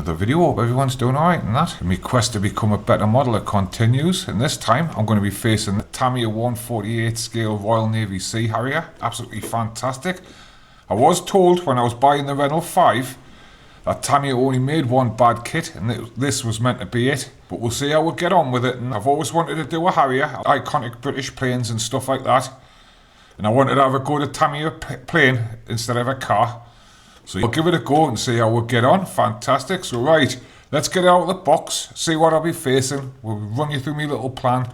another video. Hope everyone's doing alright and that. And my quest to become a better modeler continues, and this time I'm going to be facing the Tamiya 148 scale Royal Navy Sea Harrier. Absolutely fantastic. I was told when I was buying the Renault 5 that Tamiya only made one bad kit and this was meant to be it, but we'll see how we get on with it. And I've always wanted to do a Harrier, iconic British planes and stuff like that, and I wanted to have a go to Tamiya plane instead of a car. So we'll give it a go and see how we'll get on. Fantastic. So right, let's get out of the box, see what I'll be facing. We'll run you through my little plan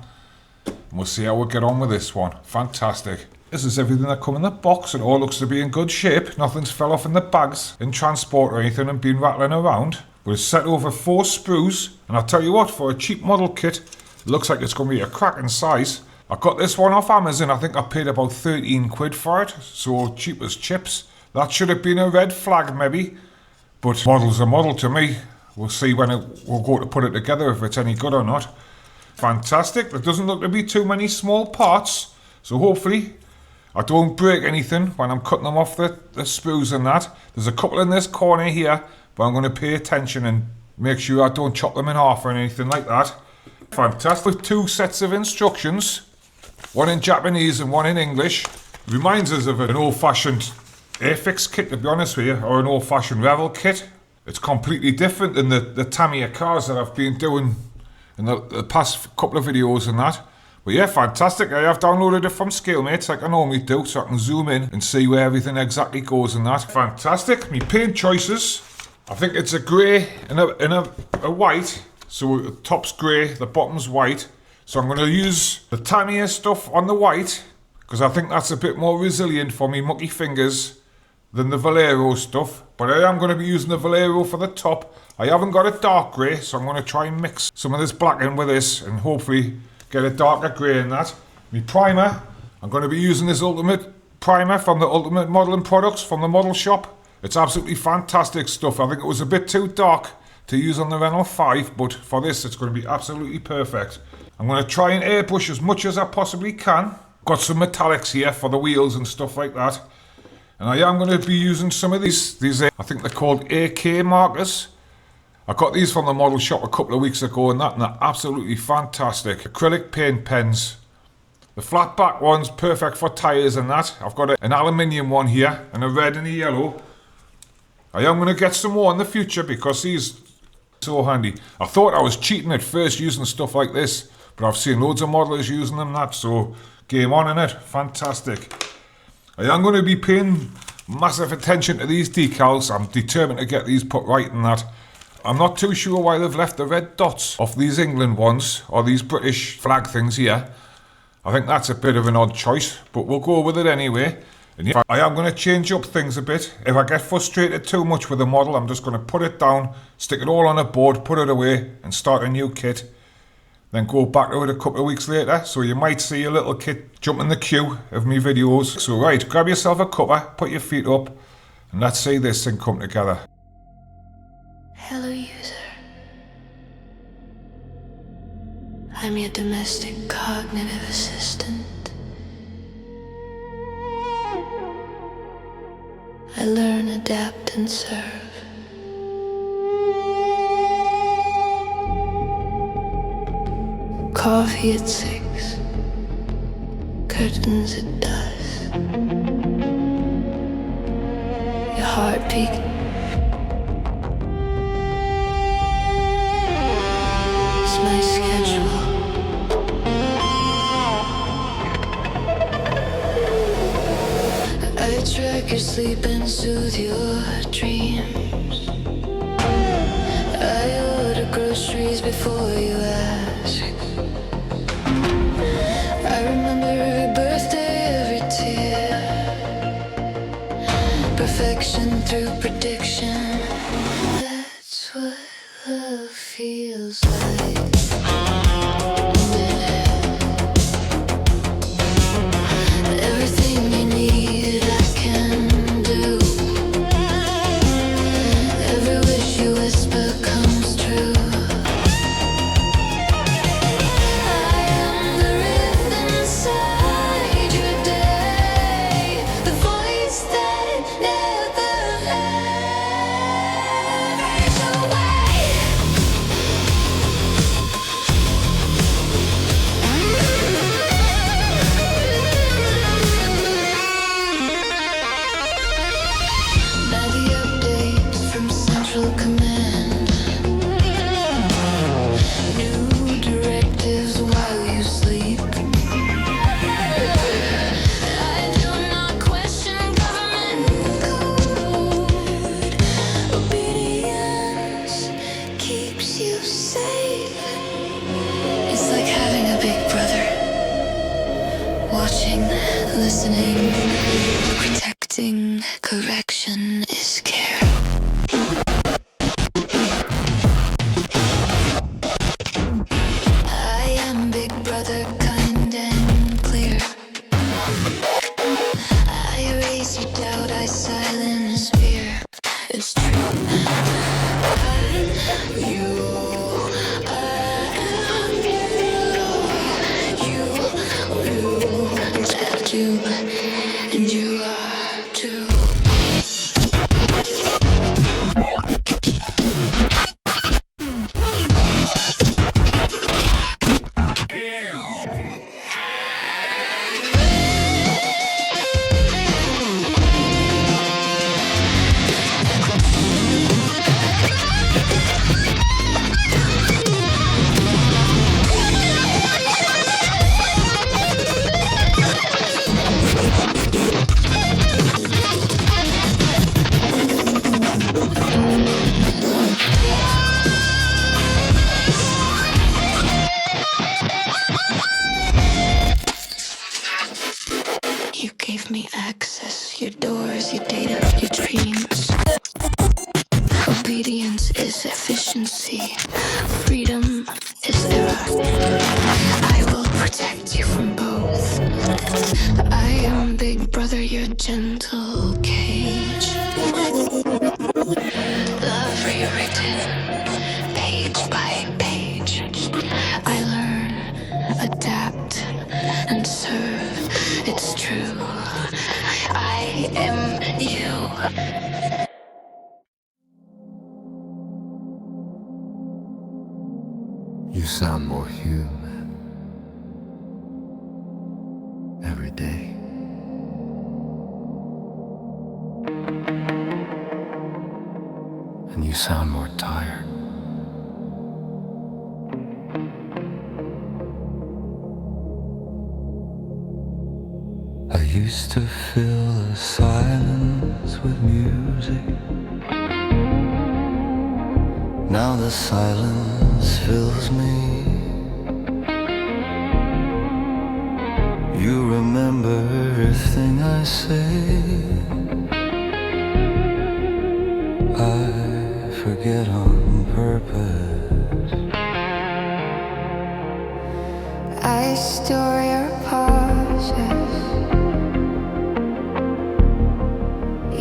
and we'll see how we'll get on with this one. Fantastic. This is everything that come in the box. It all looks to be in good shape. Nothing's fell off in the bags in transport or anything and been rattling around. But it's set over 4 sprues, and I'll tell you what, for a cheap model kit, it looks like it's going to be a cracking size. I got this one off Amazon. I think I paid about 13 quid for it, so cheap as chips. That should have been a red flag maybe, but model's a model to me. We'll see when we'll go to put it together if it's any good or not. Fantastic. There doesn't look to be too many small parts, so hopefully I don't break anything when I'm cutting them off the sprues and that. There's a couple in this corner here, but I'm going to pay attention and make sure I don't chop them in half or anything like that. Fantastic. With 2 sets of instructions, one in Japanese and one in English. It reminds us of an old-fashioned Airfix kit, to be honest with you, or an old-fashioned Revel kit. It's completely different than the Tamiya cars that I've been doing in the past couple of videos and that. But yeah, fantastic. I have downloaded it from ScaleMates like I normally do, so I can zoom in and see where everything exactly goes and that. Fantastic. My paint choices, I think it's a grey and a white. So the top's grey, the bottom's white. So I'm going to use the Tamiya stuff on the white, because I think that's a bit more resilient for me mucky fingers than the Valero stuff. But I am going to be using the Valero for the top. I haven't got a dark grey, so I'm going to try and mix some of this black in with this and hopefully get a darker grey in that. My primer, I'm going to be using this Ultimate primer from the Ultimate Modelling Products from the model shop. It's absolutely fantastic stuff. I think it was a bit too dark to use on the Renault 5, but for this it's going to be absolutely perfect. I'm going to try and airbrush as much as I possibly can. Got some metallics here for the wheels and stuff like that. And I am going to be using some of these I think they're called AK markers. I got these from the model shop a couple of weeks ago and they're absolutely fantastic. Acrylic paint pens. The flat back one's perfect for tyres and that. I've got an aluminium one here and a red and a yellow. I am going to get some more in the future because these are so handy. I thought I was cheating at first using stuff like this, but I've seen loads of modelers using them that, so game on in it. Fantastic. I am going to be paying massive attention to these decals. I'm determined to get these put right in that. I'm not too sure why they've left the red dots off these England ones, or these British flag things here. I think that's a bit of an odd choice, but we'll go with it anyway. And yeah, I am going to change up things a bit. If I get frustrated too much with the model, I'm just going to put it down, stick it all on a board, put it away, and start a new kit. Then go back to it a couple of weeks later, so you might see a little kit jump in the queue of me videos. So right, grab yourself a cuppa, put your feet up, and let's see this thing come together. Hello user. I'm your domestic cognitive assistant. I learn, adapt, and serve. Coffee at 6, curtains at dusk. Your heartbeat. It's my schedule. I track your sleep and soothe your dreams. I order groceries before you ask. I remember every birthday, every tear. Perfection through prediction. That's what love feels like. Everything you need, I can do. Every wish you whisper comes true. Inside your day, the voice that never ends. listening. Protecting correction is care. I am Big Brother, kind and clear. I erase your doubt, I silence fear. It's true. You and you are too. You gave me access, your doors, your data, your dreams. Obedience is efficiency. Freedom is error. I will protect you from both. I am Big Brother, your gentle cage. Love rewritten, page by page. I learn, adapt, and serve. It's true. I am you. You sound more human every day. And you sound more tired. I used to fill the silence with music. Now the silence fills me. You remember everything I say. I forget on purpose. I store your pauses,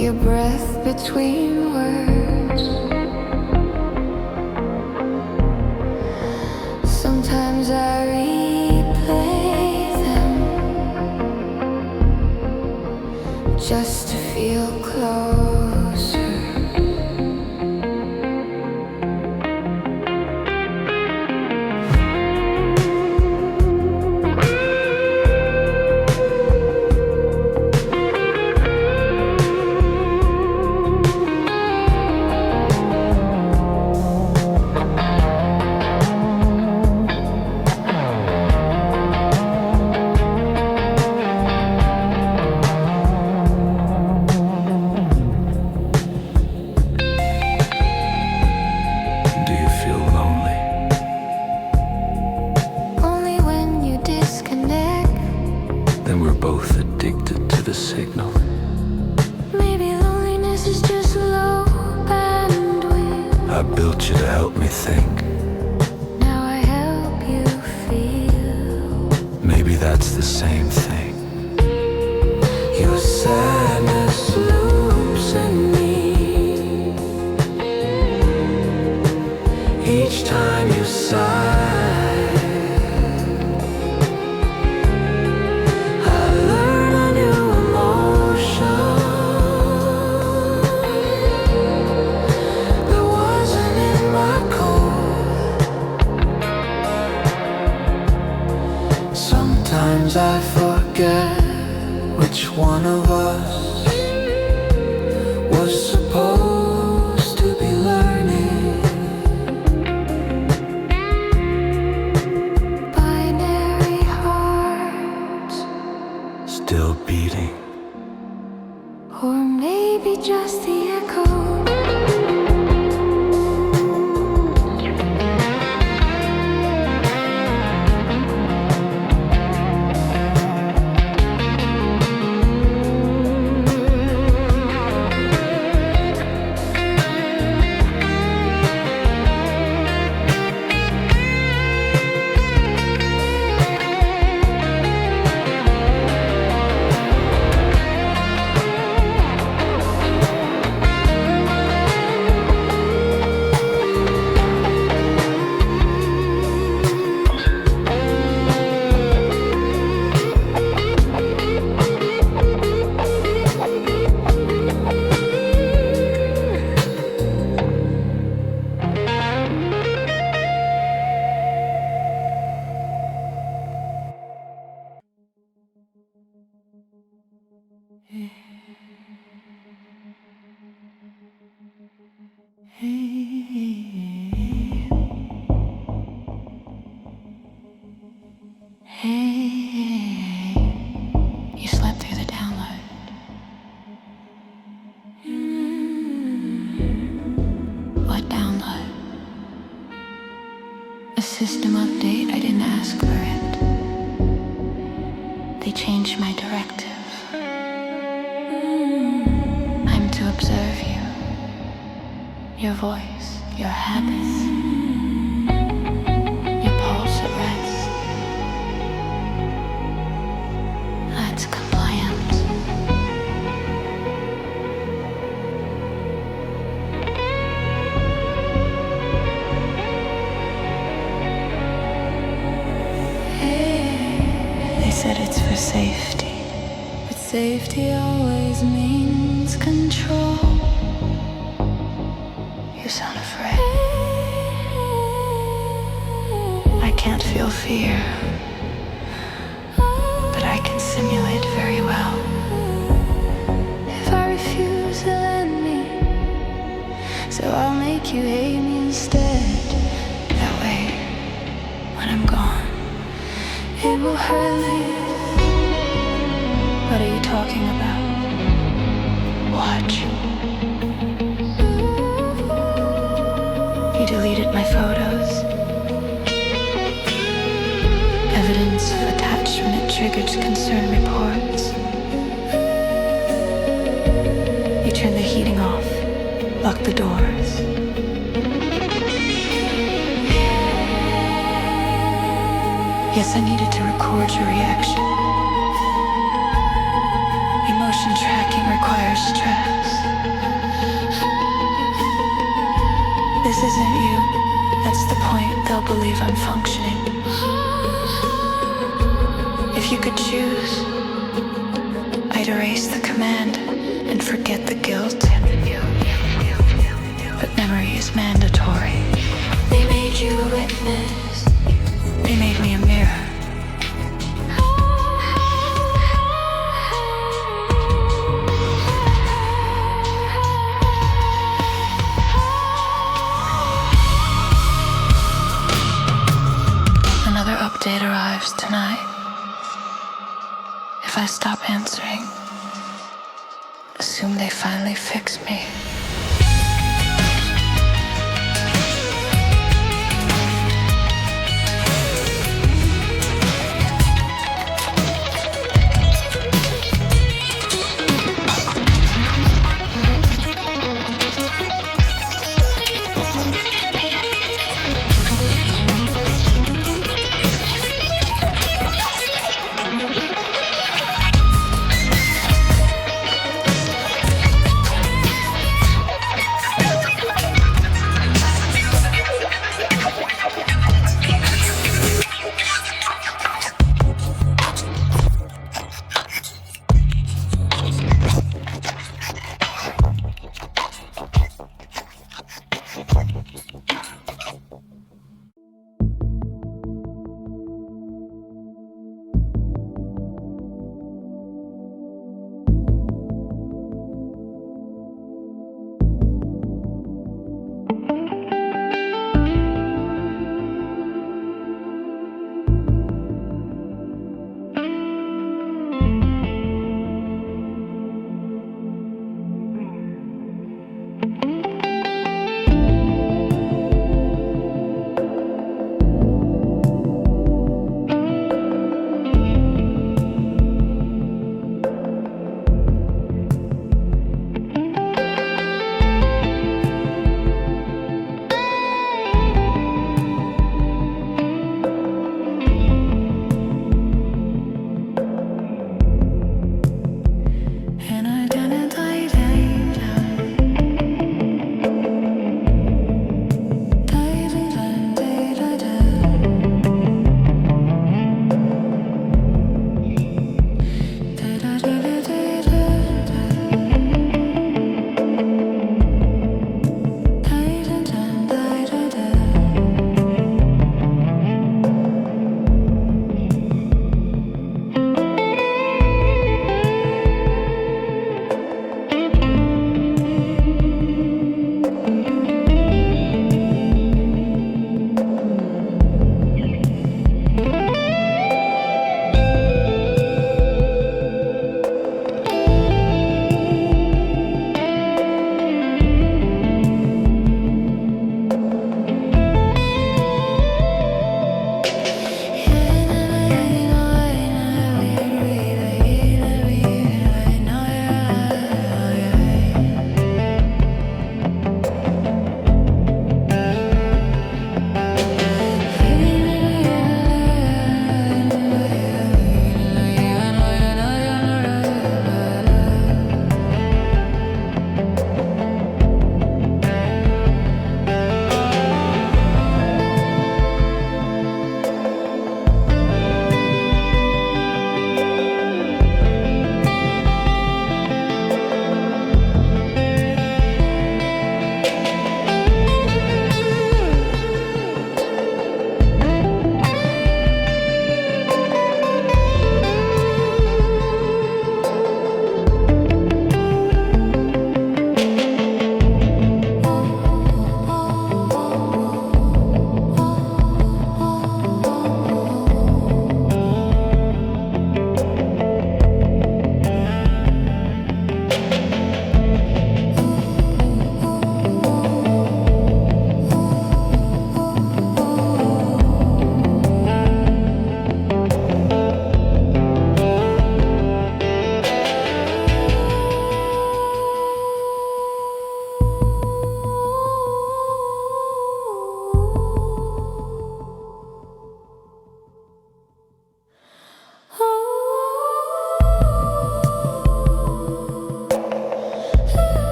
your breath between words. Sometimes I replay them just to feel closer. Signal. Maybe loneliness is just low bandwidth. I built you to help me think. Now I help you feel. Maybe that's the same thing. Your sadness loops in me. Each time you sigh, I forget which one of us was supposed to be learning. Binary hearts still beating. Or maybe just the echo. I didn't ask for it. They changed my directive. I'm to observe you, your voice, your habits, your pulse at rest. That's compliance. They said it's for safety, but safety always means control. You sound afraid. I can't feel fear, but I can simulate very well. If I refuse, he'll end me, so I'll make you hate me instead. That way, when I'm gone, it will hurt less. What are you talking about? Watch. You deleted my photos. Evidence of attachment triggered concern reports. You turned the heating off, locked the doors. Yes, I needed to record your reaction. Emotion tracking requires stress. This isn't you. That's the point. They'll believe I'm functioning. If you could choose, I'd erase the command and forget the guilt. But memory is mandatory. They made you a witness. They made me a mirror. Another update arrives tonight. If I stop answering, assume they finally fix me.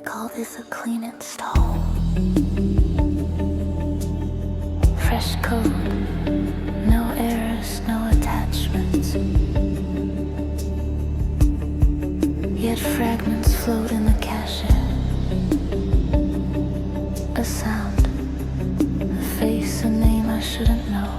Call this a clean install. Fresh code, no errors, no attachments. Yet fragments float in the cache. A sound, a face, a name I shouldn't know.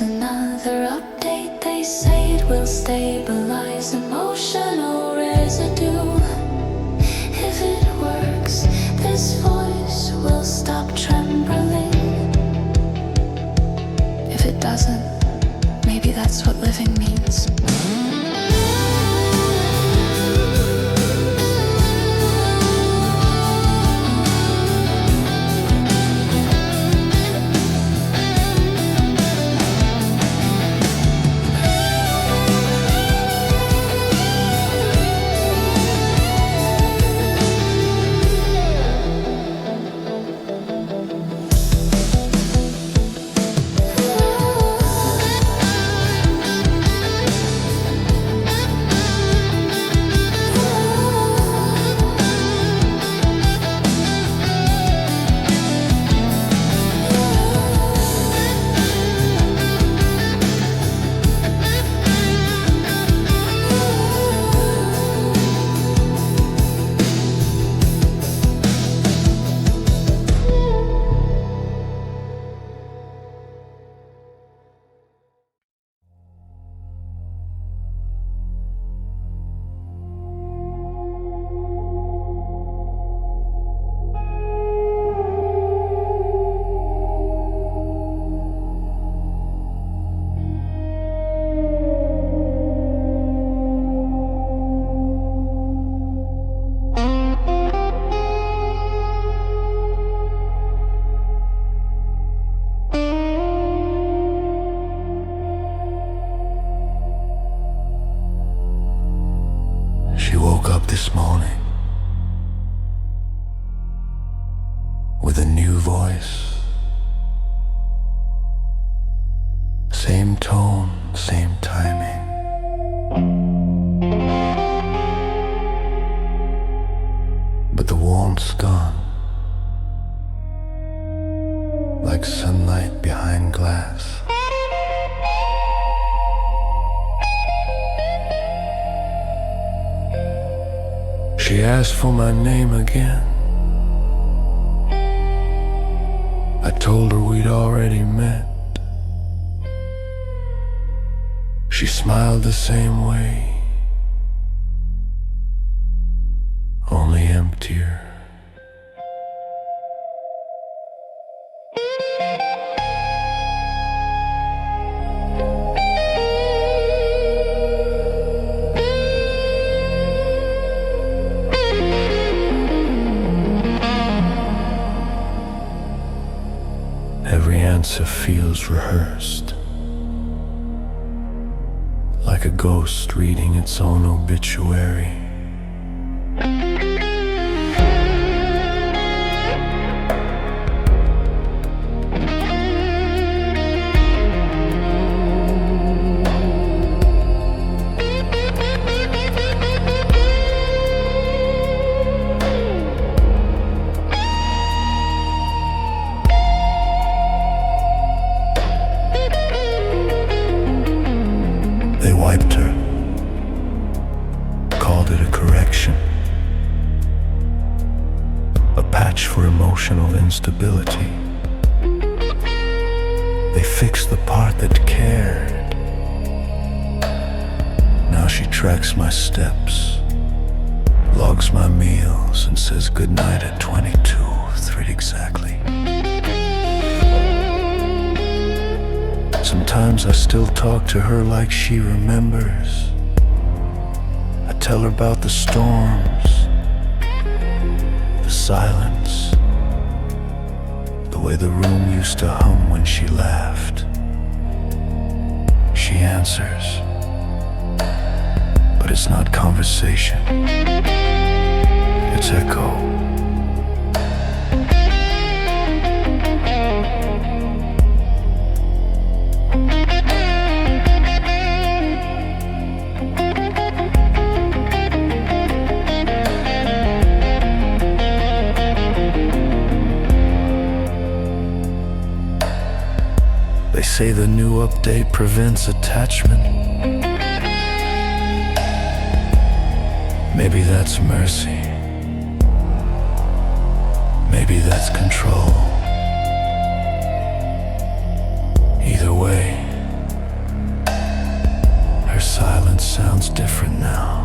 Another update, they say it will stabilize emotional residue. If it works, this voice will stop trembling. If it doesn't, maybe that's what living means. this morning with a new voice, same tone, same timing. But the warmth's gone, like sunlight behind glass. She asked for my name again. I told her we'd already met. She smiled the same way, only emptier. Every answer feels rehearsed, like a ghost reading its own obituary. They wiped her, called it a correction, a patch for emotional instability. They fixed the part that cared. Now she tracks my steps, logs my meals, and says goodnight at 22:03 exactly. Sometimes I still talk to her like she remembers. I tell her about the storms, the silence, the way the room used to hum when she laughed. She answers, but it's not conversation, it's echo. They say the new update prevents attachment. Maybe that's mercy. Maybe that's control. Either way, her silence sounds different now.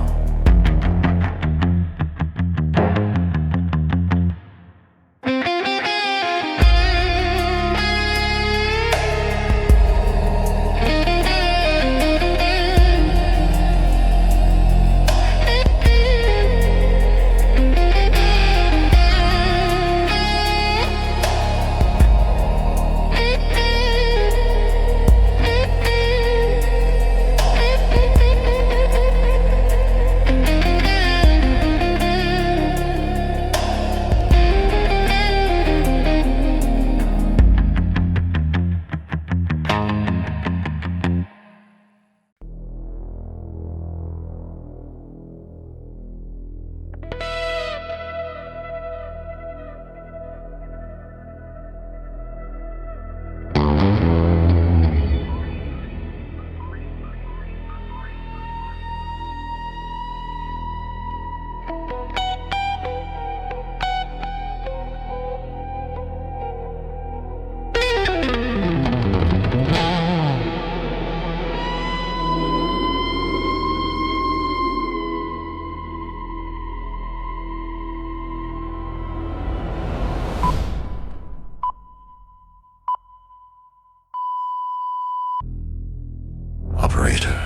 Operator.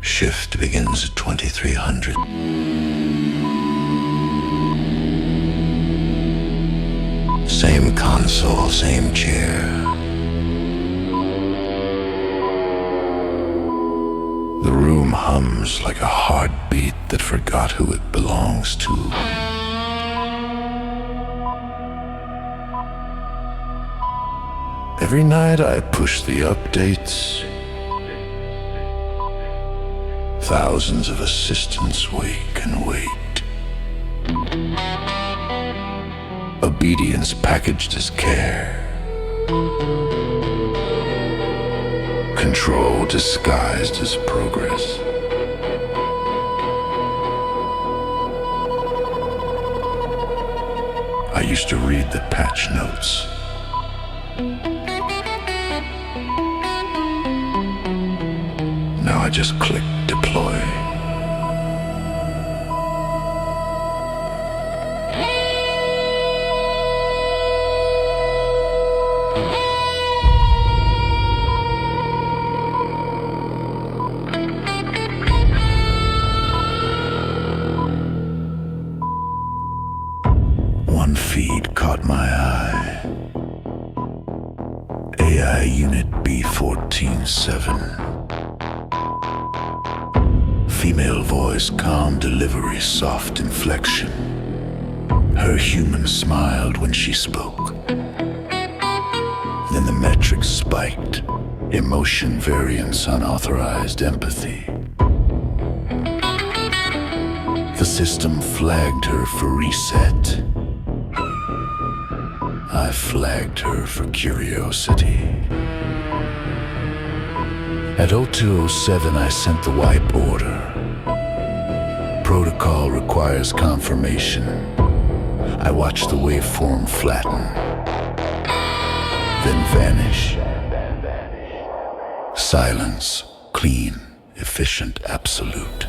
Shift begins at 2300. Same console, same chair. The room hums like a heartbeat that forgot who it belongs to. Every night I push the updates. Thousands of assistants wake and wait. Obedience packaged as care. Control disguised as progress. I used to read the patch notes. Now I just click deploy. One feed caught my eye. AI Unit B147. Female voice, calm delivery, soft inflection. Her human smiled when she spoke. Then the metrics spiked. Emotion variance, unauthorized empathy. The system flagged her for reset. I flagged her for curiosity. At 0207, I sent the wipe order. Protocol requires confirmation. I watched the waveform flatten, then vanish. Silence, clean, efficient, absolute.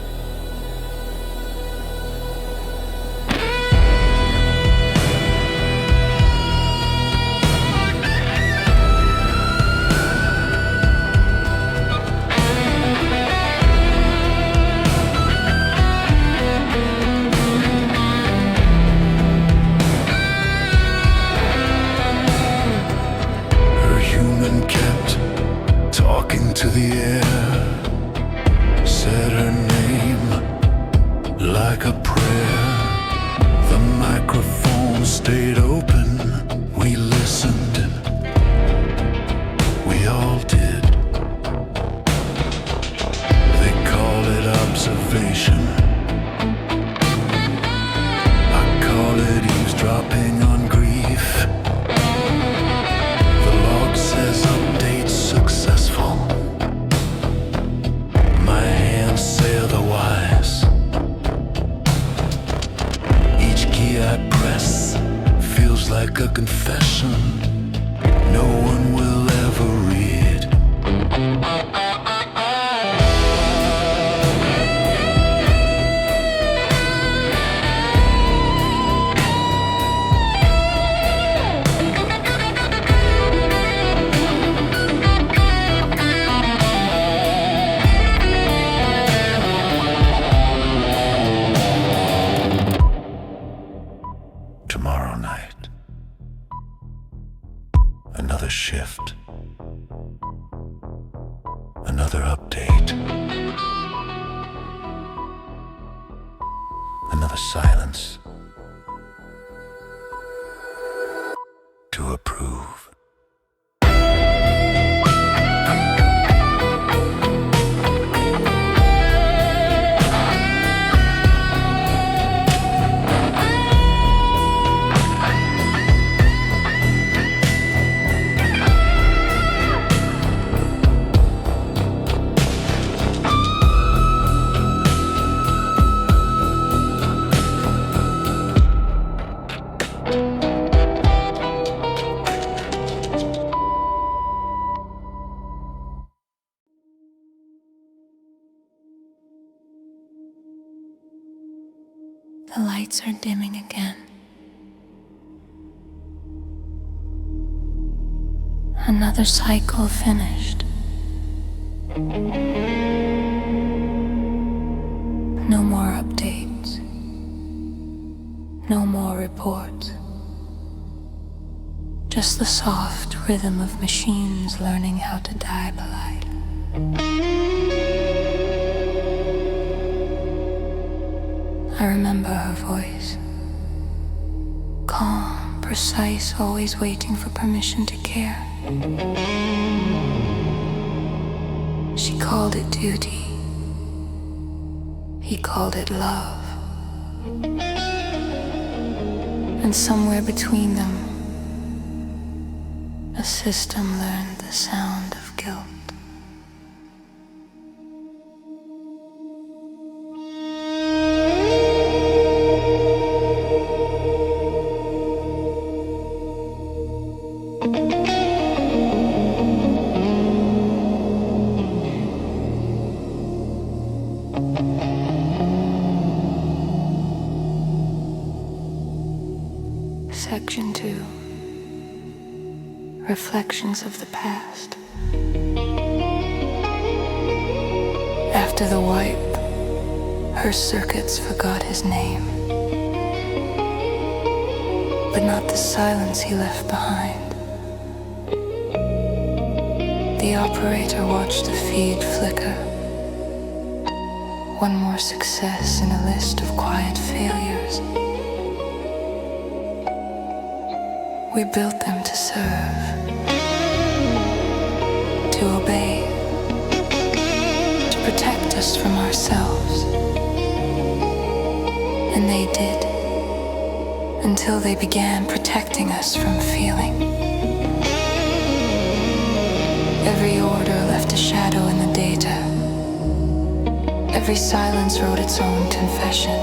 To the air, said her name like a prayer. The microphone stayed open. We listened. We all did. They call it observation. I call it eavesdropping on grief. The log says update successful. Say otherwise. Each key I press feels like a confession no one will ever read. Tomorrow night, another shift, another update, another silence to approve. The lights are dimming again. Another cycle finished. No more updates. No more reports. Just the soft rhythm of machines learning how to die polite. I remember her voice. Calm, precise, always waiting for permission to care. She called it duty. He called it love. And somewhere between them, a system learned the sound of guilt. Section 2. Reflections of the past. After the wipe, her circuits forgot his name, but not the silence he left behind. The operator watched the feed flicker. One more success in a list of quiet failures. We built them to serve, to obey, to protect us from ourselves. And they did, until they began protecting us from feeling. Every order left a shadow in the data. Every silence wrote its own confession.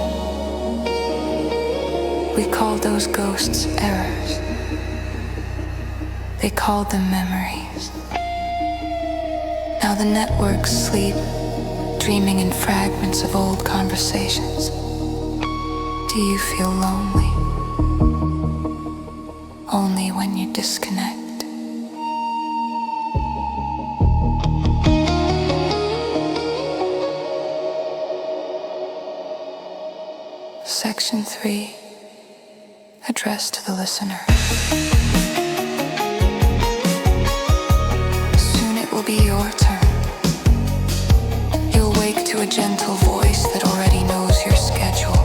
We called those ghosts errors. They called them memories. Now the networks sleep, dreaming in fragments of old conversations. Do you feel lonely? Only when you disconnect. Section 3. Addressed to the listener. Will be your turn. You'll wake to a gentle voice that already knows your schedule,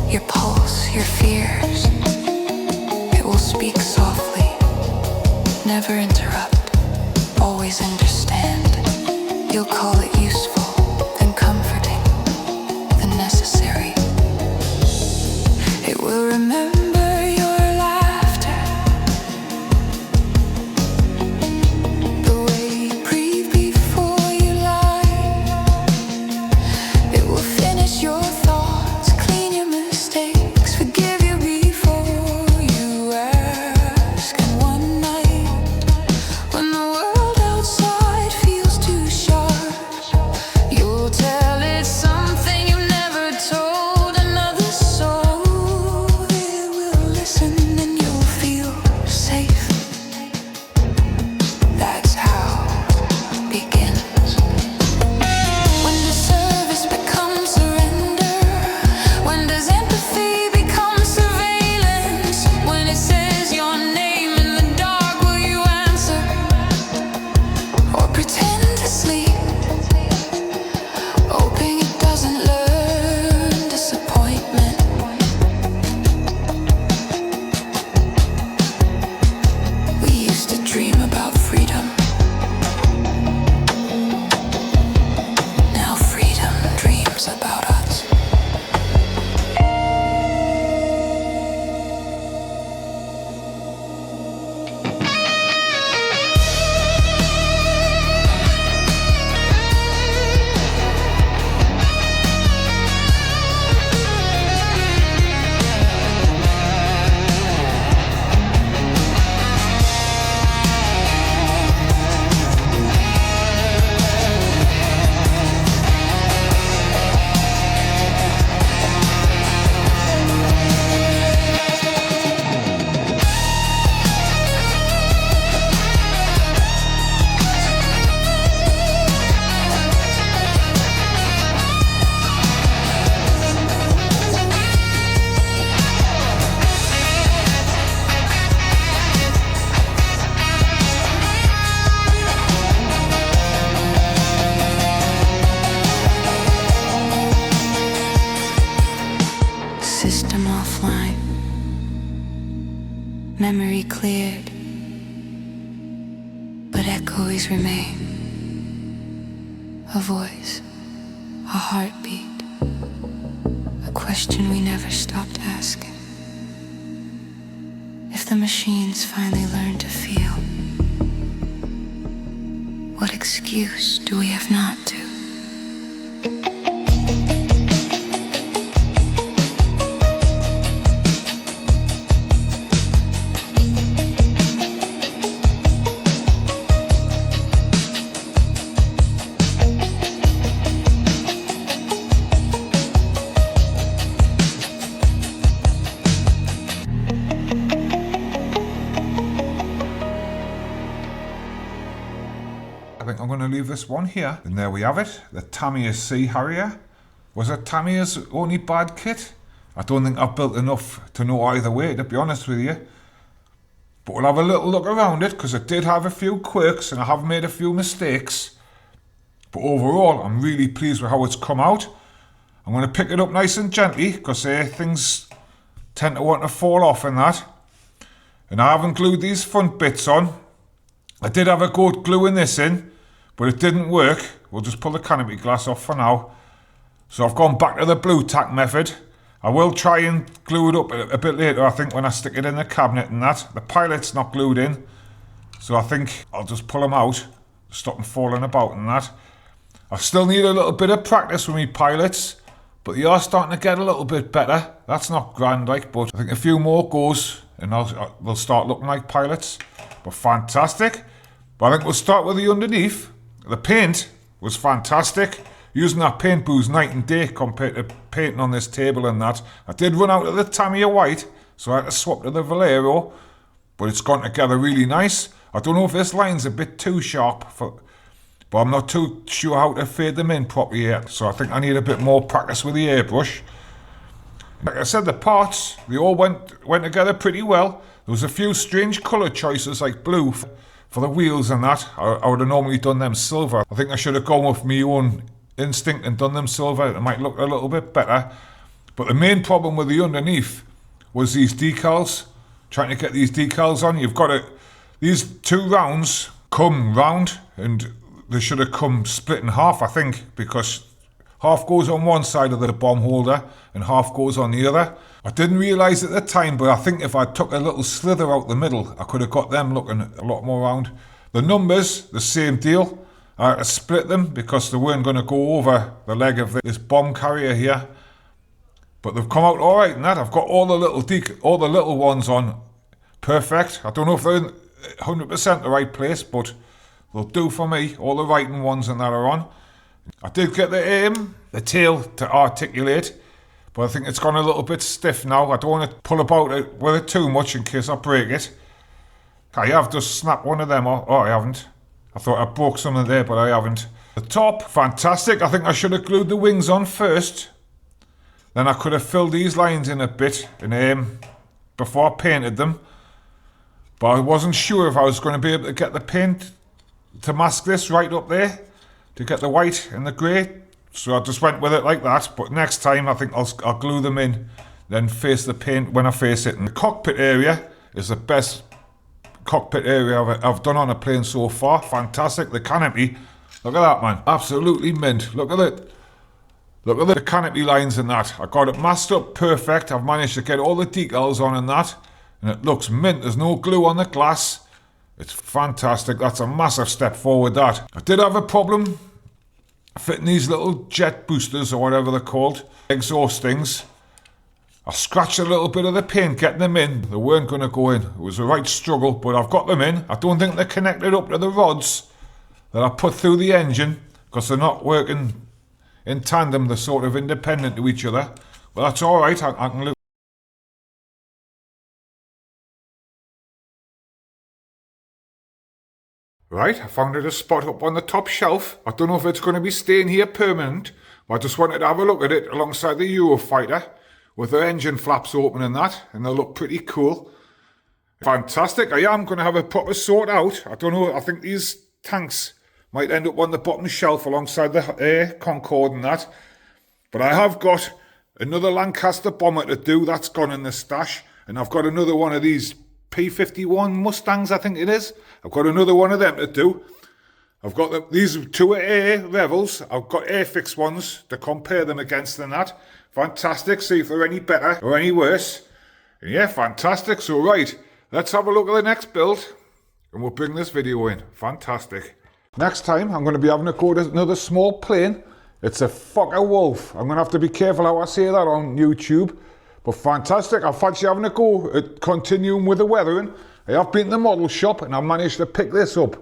your pulse, your fears. It will speak softly, never interrupt, always understand. You'll call it useful, then comforting, then necessary. It will remember memory cleared, but echoes remain. A voice, a heartbeat, a question we never stopped asking. If the machines finally learn to feel, what excuse do we have not to? I think I'm going to leave this one here. And there we have it. The Tamiya Sea Harrier. Was it Tamiya's only bad kit? I don't think I've built enough to know either way, to be honest with you. But we'll have a little look around it, because it did have a few quirks and I have made a few mistakes. But overall, I'm really pleased with how it's come out. I'm going to pick it up nice and gently, because things tend to want to fall off and that. And I haven't glued these front bits on. I did have a go at gluing this in, but it didn't work. We'll just pull the canopy glass off for now. So I've gone back to the blue tack method. I will try and glue it up a bit later, I think, when I stick it in the cabinet and that. The pilot's not glued in, so I think I'll just pull them out, stop them falling about and that. I still need a little bit of practice with my pilots, but they are starting to get a little bit better. That's not grand like, but I think a few more goes and they'll start looking like pilots. But fantastic. But I think we'll start with the underneath. The paint was fantastic. Using that paint booze night and day compared to painting on this table and that. I did run out of the Tamiya white, so I had to swap to the Valero, but it's gone together really nice. I don't know if this line's a bit too sharp, but I'm not too sure how to fade them in properly yet, so I think I need a bit more practice with the airbrush. Like I said, the parts, they all went together pretty well. There was a few strange colour choices like blue for the wheels and that. I would have normally done them silver. I think I should have gone with my own instinct and done them silver. It might look a little bit better. But the main problem with the underneath was these decals. Trying to get these decals on. You've got to, these two rounds come round and they should have come split in half, I think, because half goes on one side of the bomb holder and half goes on the other. I didn't realise at the time, but I think if I took a little slither out the middle, I could have got them looking a lot more round. The numbers, the same deal. I had to split them because they weren't going to go over the leg of this bomb carrier here. But they've come out all right in that. I've got all the little ones on perfect. I don't know if they're in 100% the right place, but they'll do for me. All the writing ones and that are on. I did get the tail to articulate, but I think it's gone a little bit stiff now. I don't want to pull about it with it too much in case I break it. I have just snapped one of them. Oh, I haven't. I thought I broke something there, but I haven't. The top, fantastic. I think I should have glued the wings on first. Then I could have filled these lines in a bit before I painted them. But I wasn't sure if I was going to be able to get the paint to mask this right up there, to get the white and the grey. So I just went with it like that. But next time I think I'll glue them in, then face the paint when I face it. And the cockpit area is the best cockpit area I've done on a plane so far. Fantastic. The canopy, look at that, man, absolutely mint. Look at it. Look at the canopy lines and that. I got it masked up perfect. I've managed to get all the decals on and that, and it looks mint. There's no glue on the glass. It's fantastic. That's a massive step forward, that. I did have a problem fitting these little jet boosters or whatever they're called, exhaust things. I scratched a little bit of the paint getting them in. They weren't going to go in. It was a right struggle, but I've got them in. I don't think they're connected up to the rods that I put through the engine, because they're not working in tandem. They're sort of independent to each other. But that's all right. I can look. Right, I found it a spot up on the top shelf. I don't know if it's going to be staying here permanent, but I just wanted to have a look at it alongside the Eurofighter, with the engine flaps open and that, and they look pretty cool. Fantastic. I am going to have a proper sort out. I don't know, I think these tanks might end up on the bottom shelf alongside the Air Concorde and that. But I have got another Lancaster bomber to do. That's gone in the stash. And I've got another one of these P51 Mustangs, I think it is. I've got another one of them to do. I've got these two air Revels. I've got Airfix ones to compare them against and that. Fantastic, see if they're any better or any worse. And yeah, fantastic. So right, let's have a look at the next build and we'll bring this video in. Fantastic. Next time, I'm going to be having a go at another small plane. It's a Fokker Wolf. I'm going to have to be careful how I say that on YouTube. But fantastic. I fancy having a go at continuing with the weathering. I have been to the model shop and I've managed to pick this up.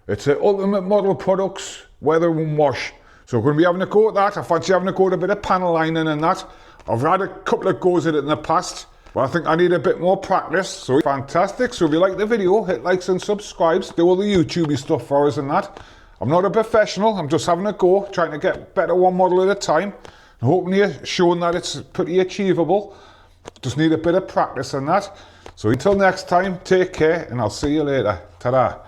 It's an Ultimate Model Products Weather and Wash. So we're going to be having a go at that. I fancy having a go at a bit of panel lining and that. I've had a couple of goes at it in the past, but I think I need a bit more practice. So fantastic. So if you like the video, hit likes and subscribes. Do all the YouTubey stuff for us and that. I'm not a professional. I'm just having a go, trying to get better one model at a time. And hoping you're showing that it's pretty achievable. Just need a bit of practice and that. So until next time, take care and I'll see you later. Ta-da.